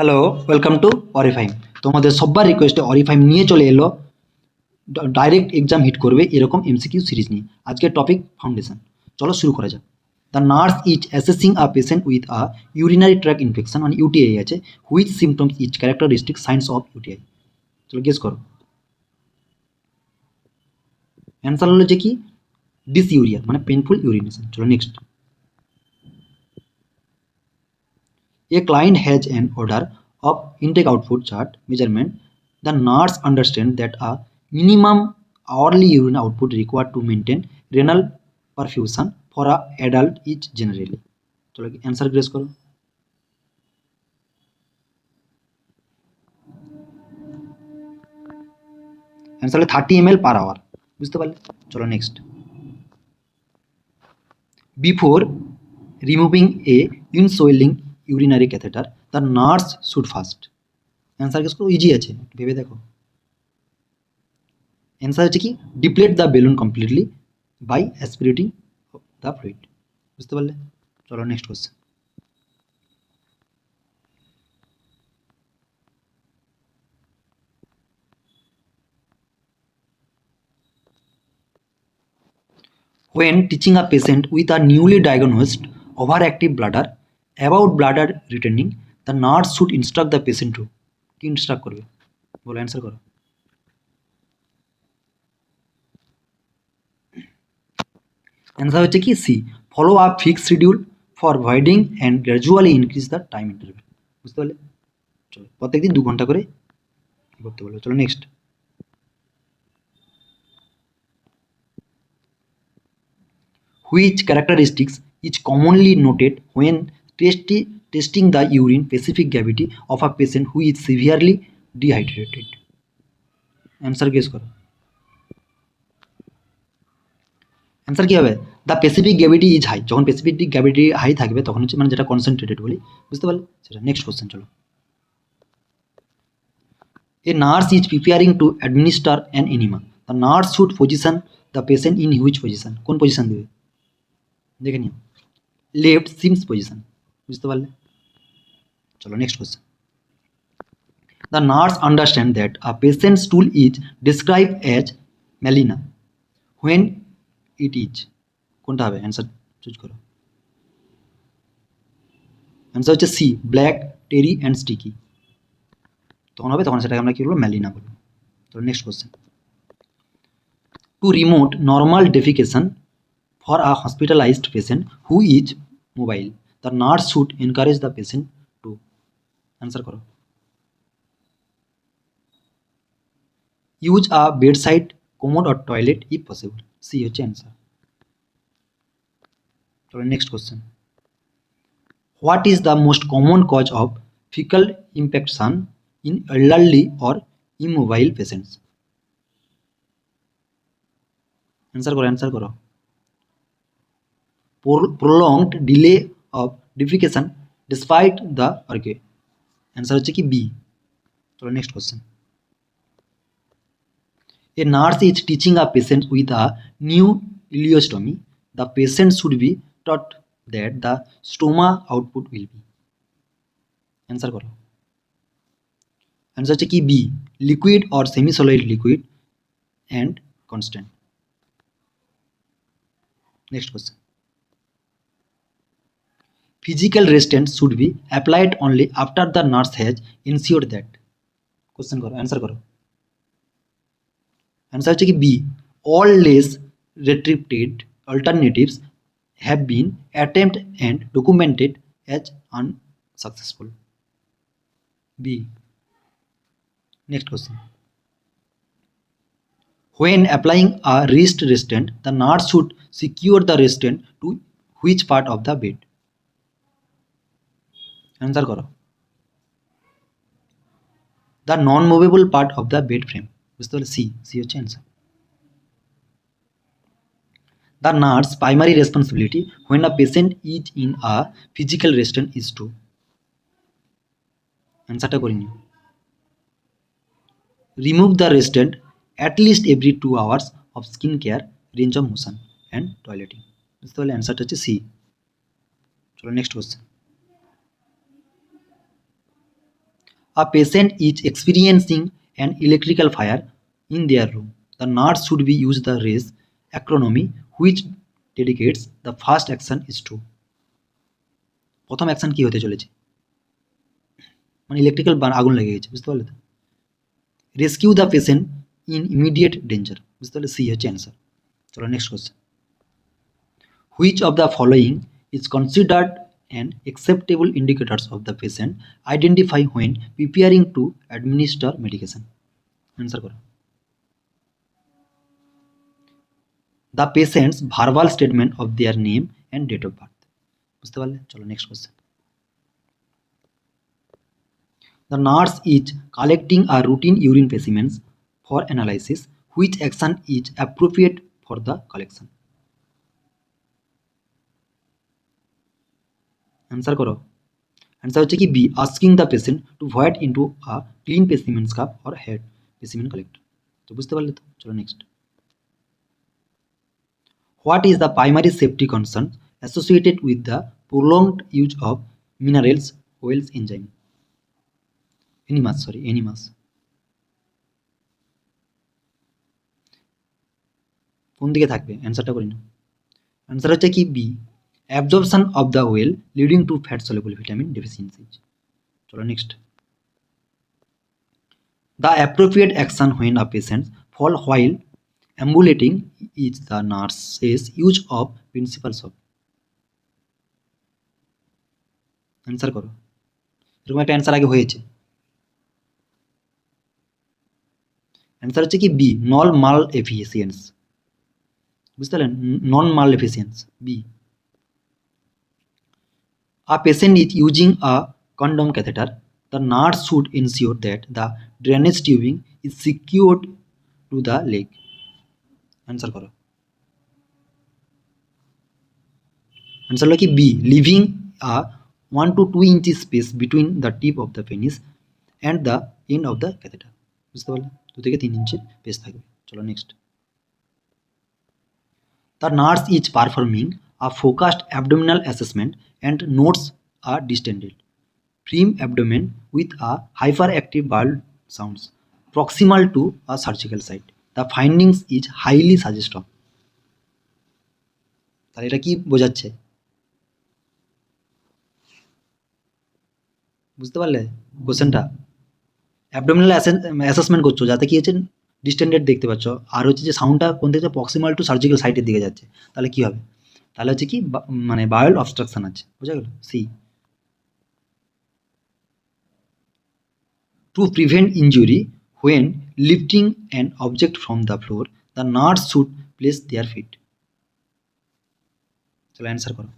Hello, welcome to অরিফাইম। তোমাদের সবার রিকোয়েস্টে অরিফাইম নিয়ে চলে এলো ডাইরেক্ট এক্সাম হিট করবে এরকম এমসিকিউ সিরিজ নিয়ে। আজকের টপিক ফাউন্ডেশন। চলো শুরু করা যাক। The nurse is assessing a patient with a urinary track infection, মানে ইউটিআই আছে। Which symptoms is characteristic signs of UTI? চলো গেস করো। অ্যান্সার হলো যে কি ডিসইউরিয়া, মানে পেনফুল ইউরিনেশন। চলো next. A client has an order of intake-output chart measurement. The nurse understands that a minimum hourly urine output required to maintain renal perfusion for a adult is generally. চলো answer grace করো। Answer হলো 30 ml per hour। বুঝতে পারলে? চলো next. Before removing a inswelling urinary catheter, the nurse should first. Answer guess করো, easy আছে, ভেবে দেখো। অ্যান্সার হচ্ছে কি deplete the balloon completely by aspirating the fluid. বুঝতে পারলে? চলো next question. When teaching a patient with a newly diagnosed overactive bladder about bladder returning, the nurse should instruct the patient to কি instruct করবে? বলো, answer করো। Answer হচ্ছে কি C, follow up fix schedule for voiding and gradually increase the time interval. বুঝতে পারলে? চলো প্রত্যেকদিন 2 ঘন্টা করে করতে বলো। চলো next. Which characteristics is commonly noted when testing the urine specific gravity of a patient who is severely dehydrated? Answer guess করো। অ্যান্সার কি হবে? The specific gravity is high. যখন স্পেসিফিক গ্র্যাভিটি হাই থাকবে তখন হচ্ছে মানে যেটা কনসেন্ট্রেটেড বলি। বুঝতে পারলে? সেটা নেক্সট কোশ্চেন। চলো। A nurse is preparing to administer an enema. The nurse should position the patient in which position? কোন পজিশন দেবে? দেখে নিও। Left seems position. বুঝতে পারলে? চলো next question. The nurse understands that a patient's stool is described as melina when it is কোনটা হবে? Answer choose করো। অ্যান্সার হচ্ছে C, black tarry and sticky. তখন হবে, তখন সেটাকে আমরা কি বলবো? ম্যালিনা বলবো। তো next question. To remote normal defecation for a hospitalized patient who is mobile, the nurse should encourage the patient to. Answer করো। Use a bedside commode or toilet if possible. C হচ্ছে অ্যান্সার। চলো next question. What is the most common cause of fecal impaction in elderly or immobile patients? Answer করো, answer করো। prolonged delay of defecation despite the okay. Answer হচ্ছে কি B. চলো next question. A nurse is teaching a patient with a new ileostomy. The patient should be taught that the stoma output will be. Answer করো। Answer হচ্ছে কি B, liquid or semi solid liquid and constant. Next question. Physical restraint should be applied only after the nurse has ensured that. Question করো, answer করো। Answer হচ্ছে কি B, all less restricted alternatives have been attempted and documented as unsuccessful. B. Next question. When applying a wrist restraint, the nurse should secure the restraint to which part of the bed? Answer করো। The non movable part of the bed frame. বুঝতে পারলে? C, C হচ্ছে answer. The nurse's primary responsibility when a patient is in a physical restraint is to. অ্যান্সারটা করে নিও। Remove the restraint at least every 2 hours of skin care, range of motion and toileting. বুঝতে পারলে? অ্যান্সারটা হচ্ছে C. চলো next question. A patient is experiencing an electrical fire in their room. The nurse should be use the race acronym which dedicates the first action is to. প্রথম action কি হতে চলেছে, মানে ইলেকট্রিক্যাল আগুন লেগে গেছে, বুঝতে পারলে তো। Rescue the patient in immediate danger, বুঝতে পারলে সি হচ্ছে অ্যান্সার। চলো next question. Which of the following is considered an acceptable indicators of the patient identify when preparing to administer medication. Answer করো। The patient's verbal statement of their name and date of birth, বুঝতে পারলে। চলো next question. The nurse is collecting a routine urine specimens for analysis. Which action is appropriate for the collection? Answer करो। Answer হচ্ছে কি B, asking the patient to void into a clean specimen cup or head specimen collector। তো বুঝতে পারলে তো। চলো next. What is the primary safety concern associated with the prolonged use of minerals, oils, enzyme? Enemas। কোন দিকে থাকবে অ্যান্সারটা করি না। অ্যান্সার হচ্ছে কি B, absorption of the well leading to fat soluble vitamin deficiency. চলো next. The appropriate action when a patient fall while ambulating is the nurse's use of principles of. Answer করো। এরকম একটা অ্যান্সার আগে হয়েছে। Answer হচ্ছে কি B, নল মাল এফিসিয়েন্স, বুঝতে পারলেন, nonmaleficence B. A patient is using a condom catheter. The nurse should ensure that the drainage tubing is secured to the leg. Answer करो। Answer হলো কি B, leaving a 1 to 2 inches space between the tip of the penis and the end of the catheter। বুঝতে পারলে, 2 থেকে 3 ইঞ্চি space থাকবে। চলো next. The nurse is performing a focused abdominal assessment and notes a distended prim abdomen with a hyperactive bowel sounds proximal to a surgical site. The findings is highly suggestive. তাহলে এটা কি বোঝাচ্ছে, বুঝতে পারলে কোশ্চেনটা? Abdominal assessment করছো যাতে কি হচ্ছে ডিস্টেন্ডেড দেখতে পাচ্ছ, আর হচ্ছে যে সাউন্ডটা কোন থেকে প্রক্সিমাল টু সার্জিক্যাল সাইটের দিকে যাচ্ছে, তাহলে কি হবে? তাহলে হচ্ছে কি মানে বায়োল অবস্ট্রাকশন আছে, বোঝা গেল C. To prevent injury when lifting an object from the floor, the nurse should place their feet. चलो आंसर करो।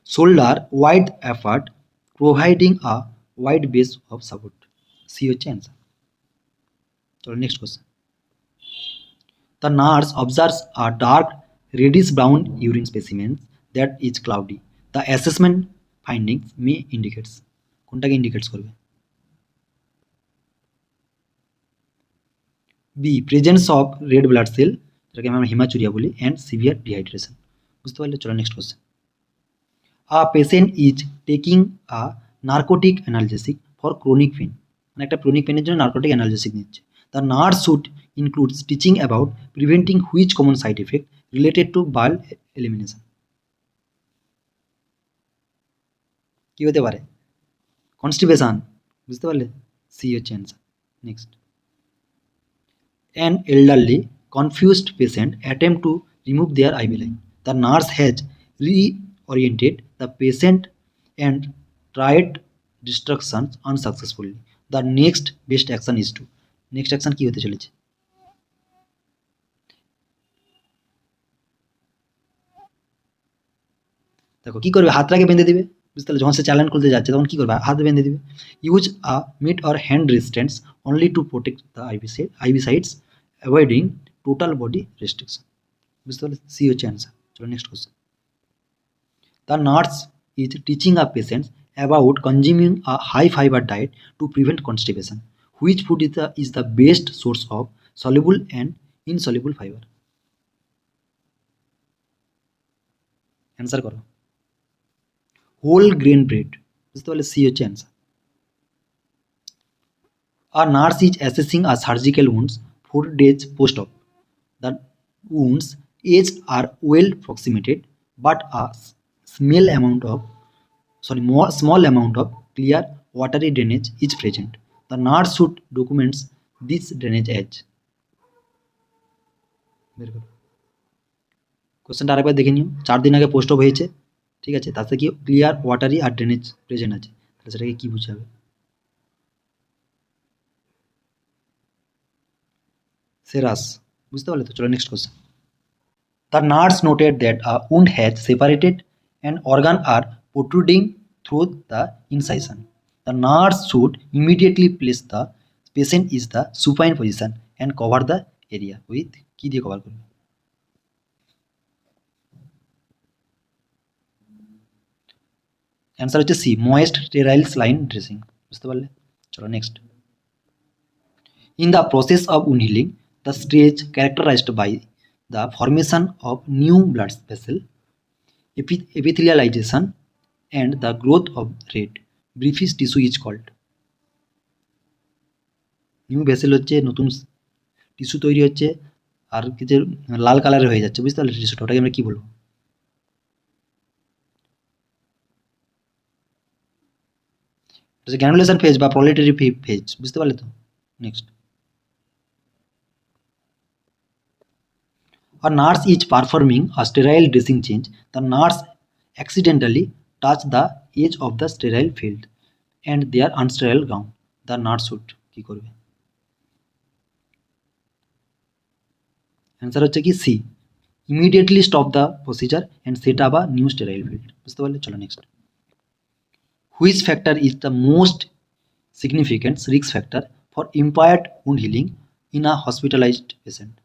Shoulder wide apart, providing a wide base of support. C হচ্ছে आंसर। चलो next question. The nurse observes a dark reddish brown urine specimen that is cloudy. The assessment findings may indicates, কোনটাকে indicates করবে? B, presence of red blood cell, যেটাকে আমরা haematuria বলি, and severe dehydration. বুঝতে পারলে? চলো next question. A patient is taking a narcotic analgesic for chronic pain, মানে একটা ক্রনিক পেনের জন্য নার্কোটিক অ্যানালজেসিক নিচ্ছে। The nurse should includes teaching about preventing which common side effect related to bowel elimination. কী হতে পারে? কনস্টিপেশন, বুঝতে পারলে? সি হচ্ছে answer. Next. An elderly, confused patient attempt to remove their IV line. The nurse has reoriented the patient and tried distractions unsuccessfully. The next best action is to. Next action কি হতে চলেছে? দেখো কি করবে, হাতটাকে বেঁধে দিবে, বুঝতে পারলে? যখন সে চ্যালেঞ্জ খুলতে যাচ্ছে তখন কি করবে, হাত বেঁধে দিবে। Use a mitt or hand restraints only to protect the IV sites avoiding total body restriction. বুঝতে পারলে? সি হচ্ছে অ্যান্সার। চলো next question. The nurse is teaching a patients about consuming a high fiber diet to prevent constipation. Which food is the best source of soluble and insoluble fiber? Answer করো। Whole grain bread, বুঝতে পারলে? C হচ্ছে answer. A nurse is assessing a surgical wounds 4 days post-op. The wounds edges are well proximated, but a small amount of clear watery drainage is present. The nurse should documents this drainage edge. কোশ্চেনটা আরেকবার দেখে নিও। 4 দিন আগে post অপ হয়েছে, ঠিক আছে, তাতে কি ক্লিয়ার ওয়াটারি আর ড্রেনেজ প্রেজেন্ট আছে, তাহলে সেটাকে কি বোঝাবে? সেরাস, বুঝতে পারলে তো? চলো next question. The nurse noted that a wound has separated and organ are protruding through the incision. The nurse should immediately place the patient in the supine position and cover the area with কি দিয়ে cover করবে? Answer হচ্ছে C, moist sterile saline dressing, বুঝতে পারলে? চলো next. In the process of wound healing, the stage characterized by the formation of new blood vessel, epithelialization, and the growth of red briefish tissue is called. New vessel হচ্ছে, নতুন tissue তৈরি হচ্ছে, আর কিছু লাল কালারের হয়ে যাচ্ছে, বুঝতে পারলে টিস্যুটা, ওটাকে আমরা কি বলবো? গ্র্যানুলেশন ফেজ বা প্রলেটারি ফেজ, বুঝতে পারলে তো? Next. A nurse is performing a sterile dressing change. The nurse accidentally touched the edge of the sterile field and their unsterile gown. The nurse should কি করবে? অ্যান্সার হচ্ছে কি C, immediately stop the procedure and set up a new sterile field, বুঝতে পারলে? চলো next. Which factor is the most significant risk factor for impaired wound healing in a hospitalized patient?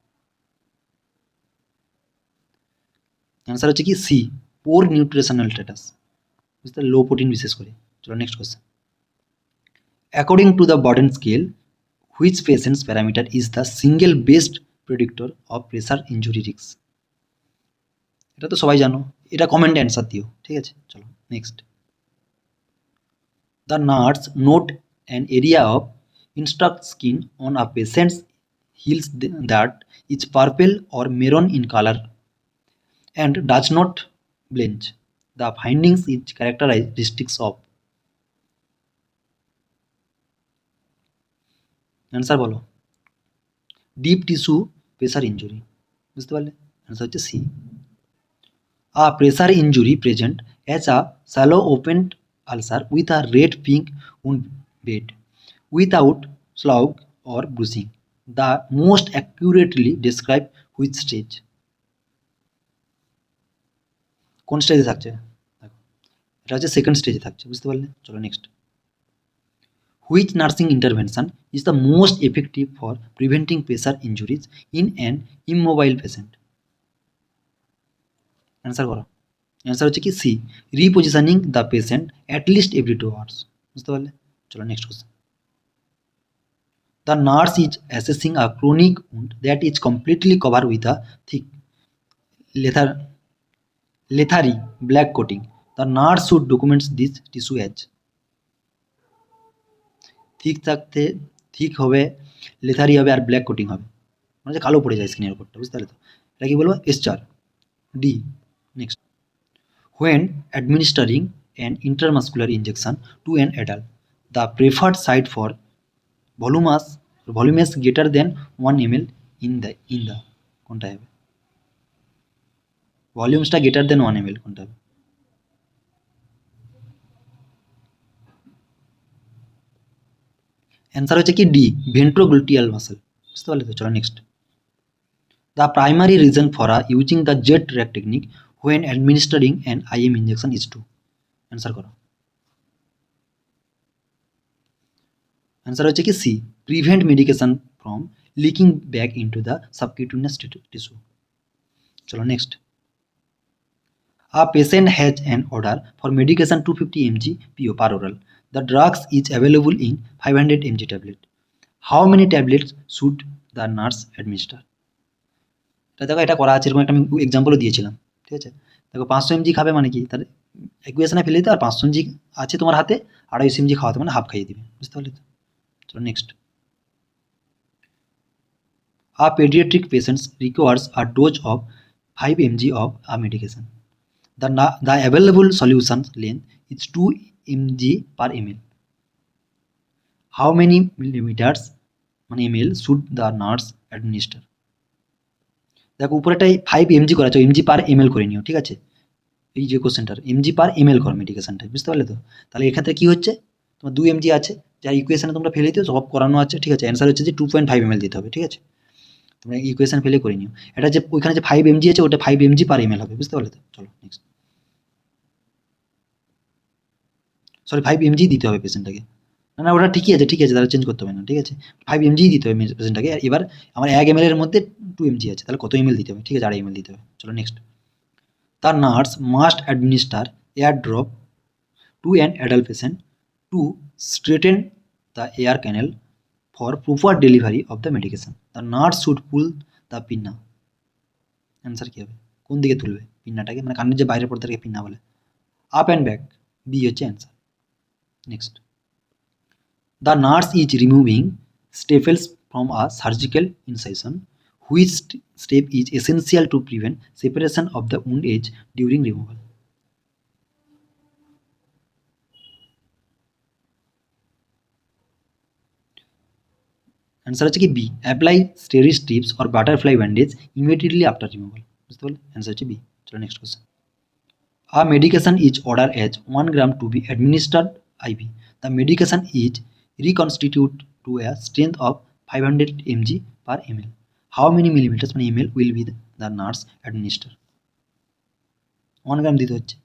Answer হচ্ছে কি C, পোর nutritional status, বুঝতে, লো protein বিশেষ করে। চলো next question. According to the Braden scale, which patient's parameter is the single best predictor of pressure injury risk? এটা তো সবাই জানো, এটা কমেন্টে অ্যান্সার দিও, ঠিক আছে? চলো next. The nurse note an area of intact skin on a patient's heels that is purple or maroon in colour and does not blench. The findings is characteristics of. Answer बोलो। Deep tissue pressure injury, বুঝতে পারলে? Answer হচ্ছে C. A pressure injury present as a shallow opened ulcer with a red pink wound bed without slug or bruising. The most accurately describe which stage? কোন স্টেজে থাকছে? এটা হচ্ছে second স্টেজে থাকছে, বুঝতে পারলে? চলো next. Which nursing intervention is the most effective for preventing pressure injuries in an immobile patient? Answer করো। অ্যান্সার হচ্ছে কি C, repositioning the patient at least every 2 hours, বুঝতে পারলে? চলো next question. The nurse is assessing a chronic wound that is completely cover with a thick leathery black coating. The nurse should documents this tissue as. ঠিক হবে, লেথারি হবে, আর black coating হবে, মানে যে কালো পড়ে যায় স্কিনের উপরটা, বুঝতে পারলে তো? এটা কি বলবো? এস4 D. Next. When administering an intramuscular injection to an adult, the preferred site for volumes greater than 1 ml in the কোনটা হবে? ভলিউমসটা গ্রেটার দেন 1 ml কোনটা হবে? অ্যান্সার হচ্ছে কি ডি, ভেন্ট্রোগ্লুটিয়াল মাসল, বুঝতে পারলে তো? চলো next. The primary reason for using the Z track technique when administering an IM injection is to. Answer করো। অ্যান্সার হচ্ছে কি C, prevent medication from leaking back into the subcutaneous tissue. চলো next. A patient has an order for medication 250 mg PO per oral. The drugs is available in 500 mg tablet. How many tablets should the nurse administer? দেখো এটা করা আছে, এরকম একটা আমি এক্সাম্পলও দিয়েছিলাম, ঠিক আছে? দেখো 500 mg খাবে মানে কি, তার ইকুয়েশনে ফেলে দিতে, আর 500 mg আছে তোমার হাতে, 250 mg খাওয়াতে মানে হাফ খাইয়ে দিবে, বুঝতে পারলে তো? চলো next. A pediatric patient requires a dose of 5 mg of a medication. The available solution length is 2 mg per ml. How many millimeters মানে ml should the nurse administer? দেখো উপরেটাই 5 mg করা আছে, mg পার ml করে নিও, ঠিক আছে? এই যে কোশ্চেনটার mg পার ml করো মেডিকেশনটা, বুঝতে পারলে তো? তাহলে এক্ষেত্রে কি হচ্ছে, তোমার 2 mg আছে, যার ইকুয়েশনে তোমরা ফেলে দিও, সব করানো আছে, ঠিক আছে? অ্যান্সার হচ্ছে যে 2.5 ml দিতে হবে, ঠিক আছে? তোমরা ইকুয়েশন ফেলে করে নিও। এটা যে ওইখানে যে 5 mg আছে, ওটা 5 mg পার ml হবে, বুঝতে পারলে তো? চলো নেক্সট। সরি 5 mg দিতে হবে পেশেন্টটাকে। না ওটা ঠিকই আছে, ঠিক আছে, তাহলে চেঞ্জ করতে হবে না, ঠিক আছে? 5 mg দিতে হবে পেশেন্টটাকে। এবার আমার 1 ml এর মধ্যে 2 mg আছে, তাহলে কত ml দিতে হবে? ঠিক আছে, 2.5 ml দিতে হবে। চলো next. The nurse must administer air drop to an adult patient to straighten the air canal for proper delivery of the medication. The nurse should pull the pinna. Answer কি হবে? কোন দিকে তুলবে পিন্নাটাকে? মানে কানের যে বাইরের পর্দাটাকে পিন্না বলে। আপ অ্যান্ড ব্যাক, বি হচ্ছে answer. Next. The nurse is removing staples from a surgical incision. Which step is essential to prevent separation of the wound edge during removal? Answer হচ্ছে কি B, apply steri strips or butterfly bandage immediately after removal, বুঝতে পারলে? Answer হচ্ছে B. চলো next question. A medication is ordered as 1 gram to be administered IV. The medication is reconstituted to a strength of 500 mg per ml. How many millimeters মানে ml will be the nurse administer? 1 গ্রাম দিতে হচ্ছে,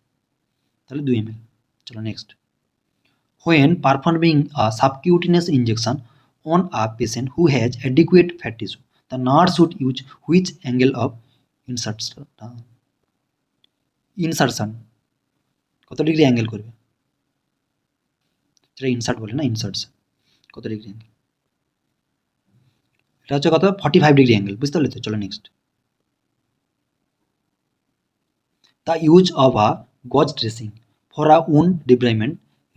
তাহলে 2 ml। চলো next. When performing a subcutaneous injection on a patient who has adequate fat tissue, the nurse should use which angle of insertion? কত degree angle করবে? সেটা insert বলে না, inserts. কত ডিগ্রি অ্যাঙ্গেল? এটা হচ্ছে কত? 45 ডিগ্রি অ্যাঙ্গেল, বুঝতে পারলে তো? চলো next. The use of a gauze dressing for a wound debridement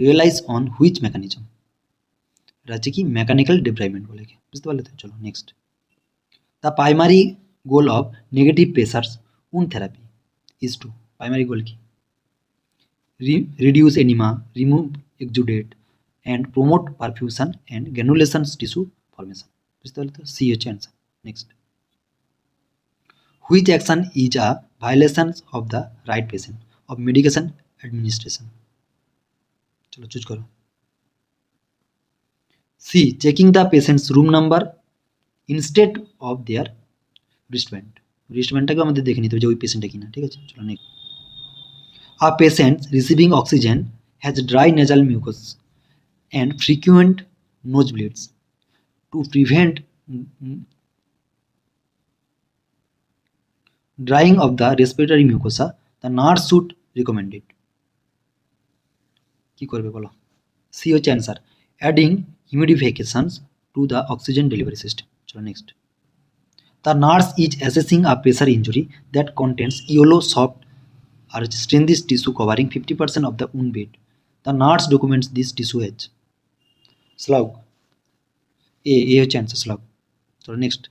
relies on which mechanism? এটা হচ্ছে কি মেকানিক্যাল ডেব্রাইভমেন্ট বলে, বুঝতে পারলে তো? চলো next. The primary goal of negative pressure wound therapy is to, primary goal কি? Reduce edema, remove exudate and promote perfusion and granulation tissue formation, বুঝতে পারলে তো? সি হচ্ছে answer. Next. Which action is a violation of the right patient of medication administration? চলো choose করো। C, checking the patient's room number instead of their wristband. রিস্টব্যান্ডটাকে আমাদের দেখে নিতে হবে যে ওই পেশেন্টটা কিনা, ঠিক আছে? চলো next. A patient receiving oxygen has dry nasal mucus and frequent nosebleeds. To prevent drying of the respiratory mucosa, the nurse should recommend it. কি করবে বলো? সি হচ্ছে answer, adding humidifications to the oxygen delivery system. চলো next. The nurse is assessing a pressure injury that contains yellow soft or stainless tissue covering 50% of the wound bed. The nurse documents this tissue as slug. A হচ্ছে answer, slug. চলো next.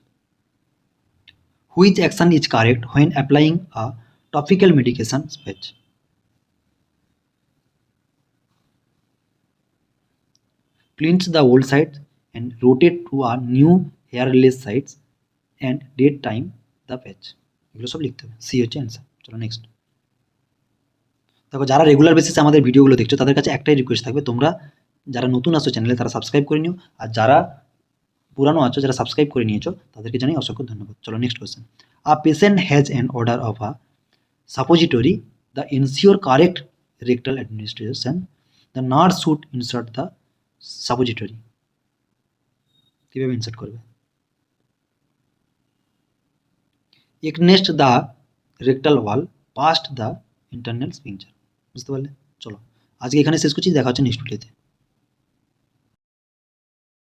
Which action is correct when applying a topical medication patch? Cleanse the old side and rotate to a new hairless sides and date time the patch. এগুলো সব লিখতে হবে। C হচ্ছে answer. চলো next. দেখো যারা regular বেসিসে আমাদের ভিডিওগুলো দেখছো তাদের কাছে একটাই রিকোয়েস্ট থাকবে, তোমরা যারা নতুন আসছো চ্যানেলে তারা সাবস্ক্রাইব করে নিও, আর যারা পুরানো আছো যারা সাবস্ক্রাইব করে নিয়েছো তাদেরকে জানাই অসংখ্য ধন্যবাদ। চলো next question. A patient has an order of a suppository the ensure correct rectal administration, the nurse should insert the suppository. কীভাবে ইনসার্ট করবে? Against the rectal wall past the internal sphincter, বুঝতে পারলে? চলো আজকে এখানে শেষ করছি, দেখা হচ্ছে নেক্সট ভিডিওতে।